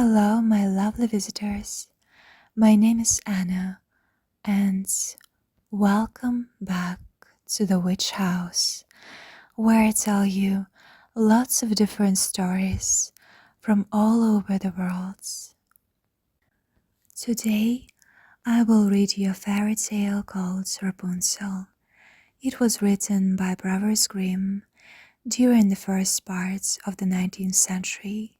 Hello, my lovely visitors. My name is Anna, and welcome back to the Witch House, where I tell you lots of different stories from all over the world. Today, I will read you a fairy tale called Rapunzel. It was written by Brothers Grimm during the first part of the 19th century.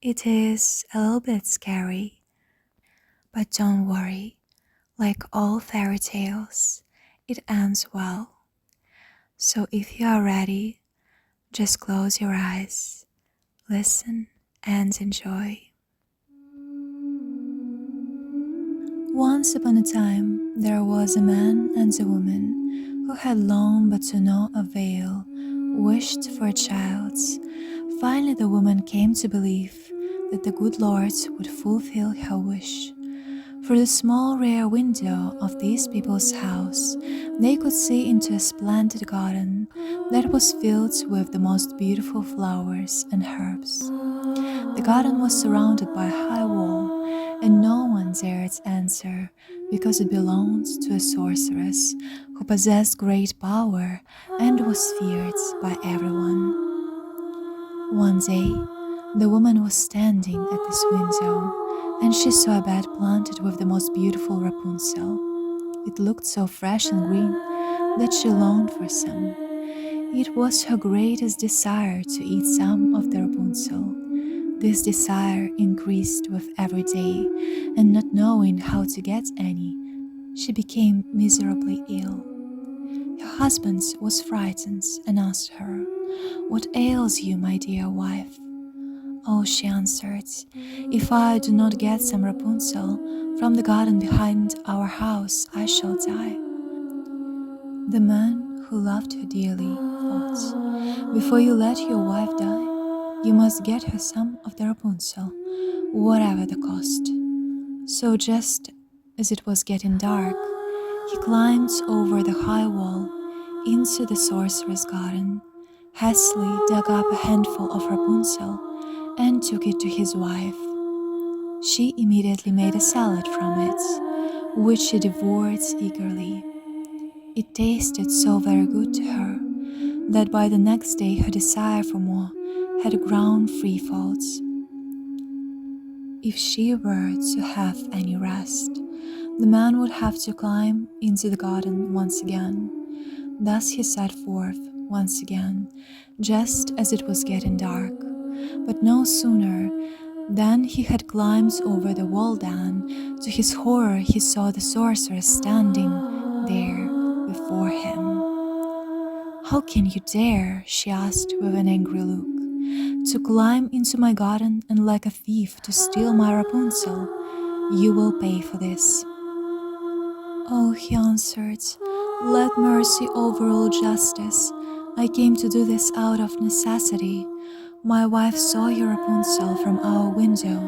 It is a little bit scary, but don't worry, like all fairy tales, it ends well. So if you are ready, just close your eyes, listen, and enjoy. Once upon a time, there was a man and a woman who had long but to no avail wished for a child. Finally, the woman came to believe that the good Lord would fulfill her wish. Through the small rear window of these people's house, they could see into a splendid garden that was filled with the most beautiful flowers and herbs. The garden was surrounded by a high wall, and no one dared enter because it belonged to a sorceress who possessed great power and was feared by everyone. One day, the woman was standing at this window, and she saw a bed planted with the most beautiful Rapunzel. It looked so fresh and green that she longed for some. It was her greatest desire to eat some of the Rapunzel. This desire increased with every day, and not knowing how to get any, she became miserably ill. Her husband was frightened and asked her, "What ails you, my dear wife?" "Oh," she answered, "if I do not get some Rapunzel from the garden behind our house, I shall die." The man, who loved her dearly, thought, "Before you let your wife die, you must get her some of the Rapunzel, whatever the cost." So just as it was getting dark, he climbed over the high wall into the sorcerer's garden, hastily dug up a handful of Rapunzel, and took it to his wife. She immediately made a salad from it, which she devoured eagerly. It tasted so very good to her that by the next day her desire for more had grown threefold. If she were to have any rest, the man would have to climb into the garden once again. Thus he set forth once again, just as it was getting dark. But no sooner than he had climbed over the wall than, to his horror, he saw the sorceress standing there before him. "How can you dare," she asked with an angry look, "to climb into my garden and like a thief to steal my Rapunzel? You will pay for this." "Oh," he answered, "let mercy overrule justice. I came to do this out of necessity. My wife saw your Rapunzel from our window,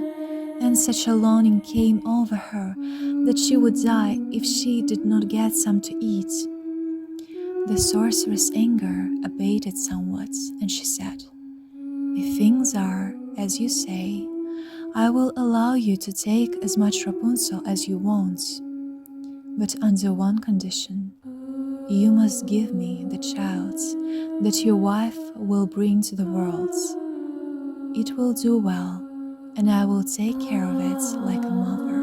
and such a longing came over her that she would die if she did not get some to eat." The sorceress' anger abated somewhat, and she said, "If things are as you say, I will allow you to take as much Rapunzel as you want, but under one condition. You must give me the child that your wife will bring to the world. It will do well, and I will take care of it like a mother."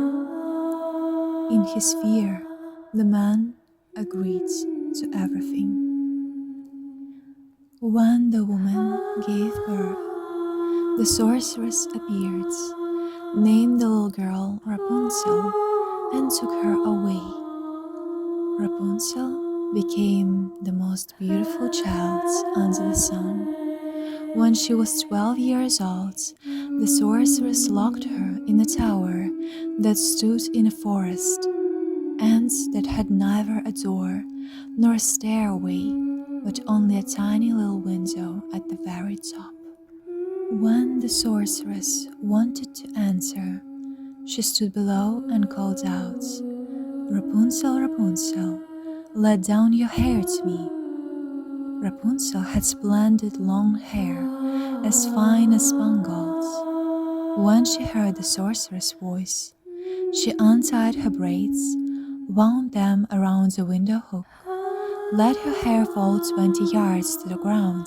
In his fear, the man agreed to everything. When the woman gave birth, the sorceress appeared, named the little girl Rapunzel, and took her away. Rapunzel became the most beautiful child under the sun. When she was 12 years old, the sorceress locked her in a tower that stood in a forest, and that had neither a door nor a stairway, but only a tiny little window at the very top. When the sorceress wanted to enter, she stood below and called out, "Rapunzel, Rapunzel, let down your hair to me." Rapunzel had splendid long hair, as fine as spun gold. When she heard the sorceress' voice, she untied her braids, wound them around the window hook, let her hair fall 20 yards to the ground,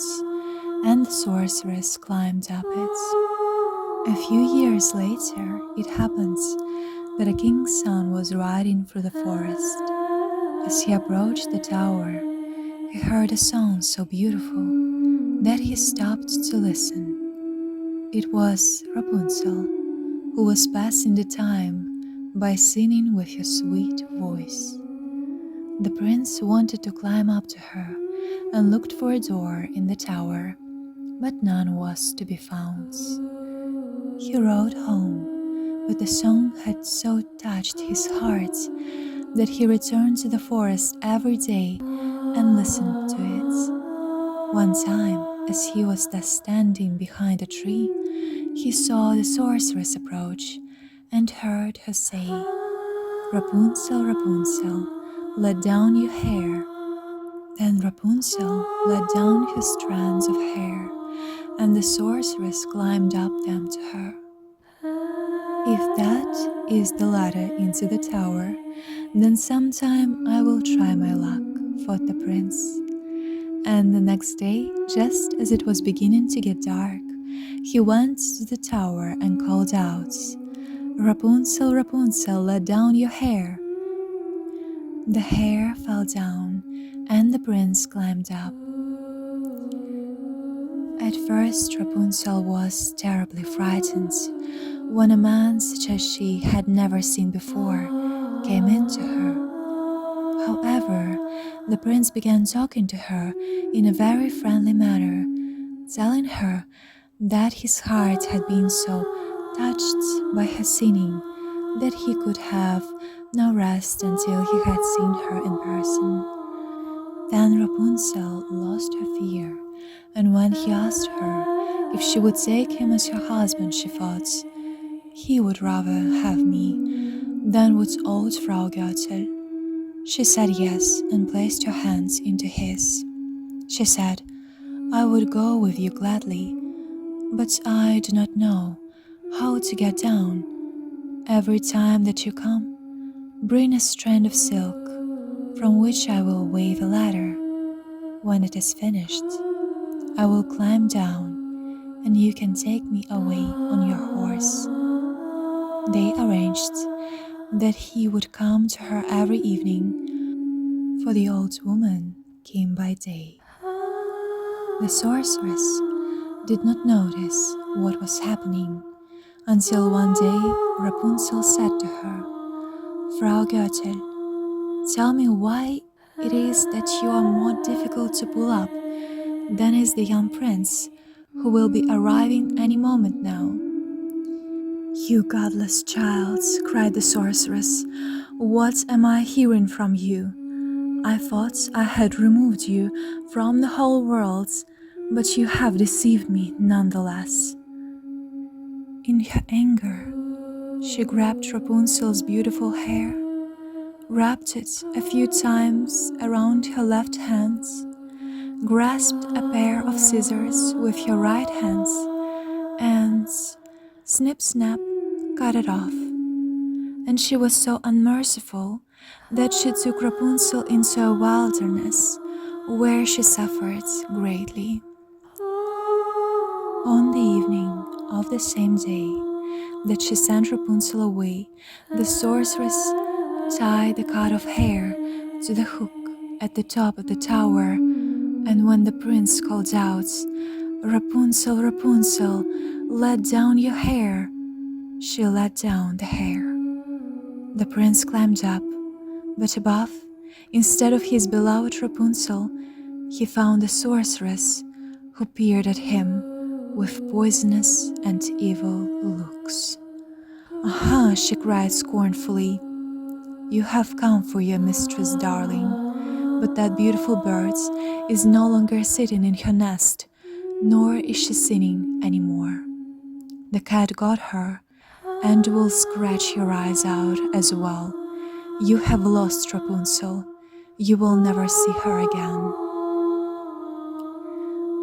and the sorceress climbed up it. A few years later, it happened that a king's son was riding through the forest. As he approached the tower, he heard a song so beautiful that he stopped to listen. It was Rapunzel, who was passing the time by singing with her sweet voice. The prince wanted to climb up to her and looked for a door in the tower, but none was to be found. He rode home, but the song had so touched his heart that he returned to the forest every day and listened to it. One time, as he was thus standing behind a tree, he saw the sorceress approach and heard her say, "Rapunzel, Rapunzel, let down your hair." Then Rapunzel let down her strands of hair, and the sorceress climbed up them to her. "If that is the ladder into the tower, then sometime I will try my luck," thought the prince. And the next day, just as it was beginning to get dark, he went to the tower and called out, "Rapunzel, Rapunzel, let down your hair." The hair fell down, and the prince climbed up. At first, Rapunzel was terribly frightened when a man such as she had never seen before came into her. However, the prince began talking to her in a very friendly manner, telling her that his heart had been so touched by her singing that he could have no rest until he had seen her in person. Then Rapunzel lost her fear, and when he asked her if she would take him as her husband, she thought, "He would rather have me than would old Frau Goethel." She said yes and placed her hands into his. She said, "I would go with you gladly, but I do not know how to get down. Every time that you come, bring a strand of silk from which I will weave a ladder. When it is finished, I will climb down and you can take me away on your horse." They arranged that he would come to her every evening, for the old woman came by day. The sorceress did not notice what was happening until one day Rapunzel said to her, "Frau Goethel, tell me why it is that you are more difficult to pull up than is the young prince who will be arriving any moment now." "You godless child," cried the sorceress, "what am I hearing from you? I thought I had removed you from the whole world, but you have deceived me nonetheless." In her anger, she grabbed Rapunzel's beautiful hair, wrapped it a few times around her left hand, grasped a pair of scissors with her right hand, and snip-snap cut it off. And she was so unmerciful that she took Rapunzel into a wilderness where she suffered greatly. On the evening of the same day that she sent Rapunzel away, the sorceress tied the cut of hair to the hook at the top of the tower, and when the prince called out, "Rapunzel, Rapunzel, let down your hair," she let down the hair. The prince climbed up, but above, instead of his beloved Rapunzel, he found the sorceress, who peered at him with poisonous and evil looks. "Aha!" she cried scornfully. "You have come for your mistress, darling, but that beautiful bird is no longer sitting in her nest, nor is she singing anymore. The cat got her, and will scratch your eyes out as well. You have lost Rapunzel. You will never see her again."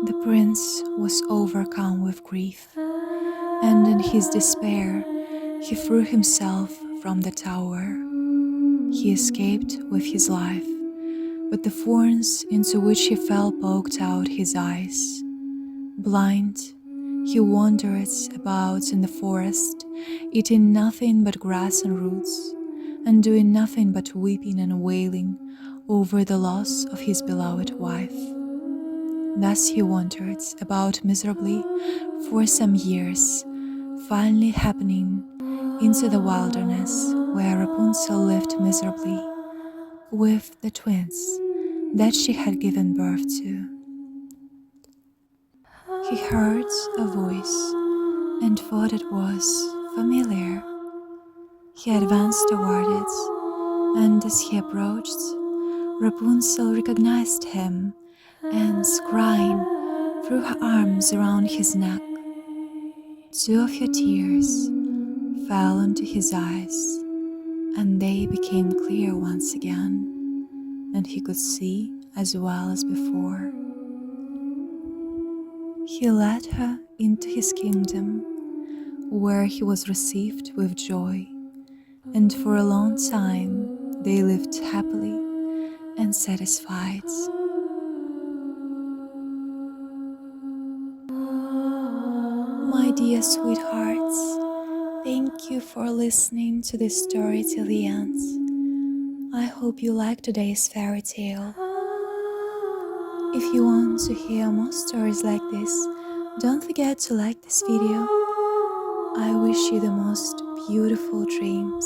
The prince was overcome with grief. and in his despair, he threw himself from the tower. He escaped with his life, but the thorns into which he fell poked out his eyes. Blind, he wandered about in the forest, eating nothing but grass and roots, and doing nothing but weeping and wailing over the loss of his beloved wife. Thus he wandered about miserably for some years, finally happening into the wilderness where Rapunzel lived miserably with the twins that she had given birth to. He heard a voice and thought it was familiar. He advanced toward it, and as he approached, Rapunzel recognized him and, crying, threw her arms around his neck. Two of her tears fell into his eyes, and they became clear once again, and he could see as well as before. He led her into his kingdom, where he was received with joy, and for a long time they lived happily and satisfied. My dear sweethearts, thank you for listening to this story till the end. I hope you liked today's fairy tale. If you want to hear more stories like this, don't forget to like this video. I wish you the most beautiful dreams.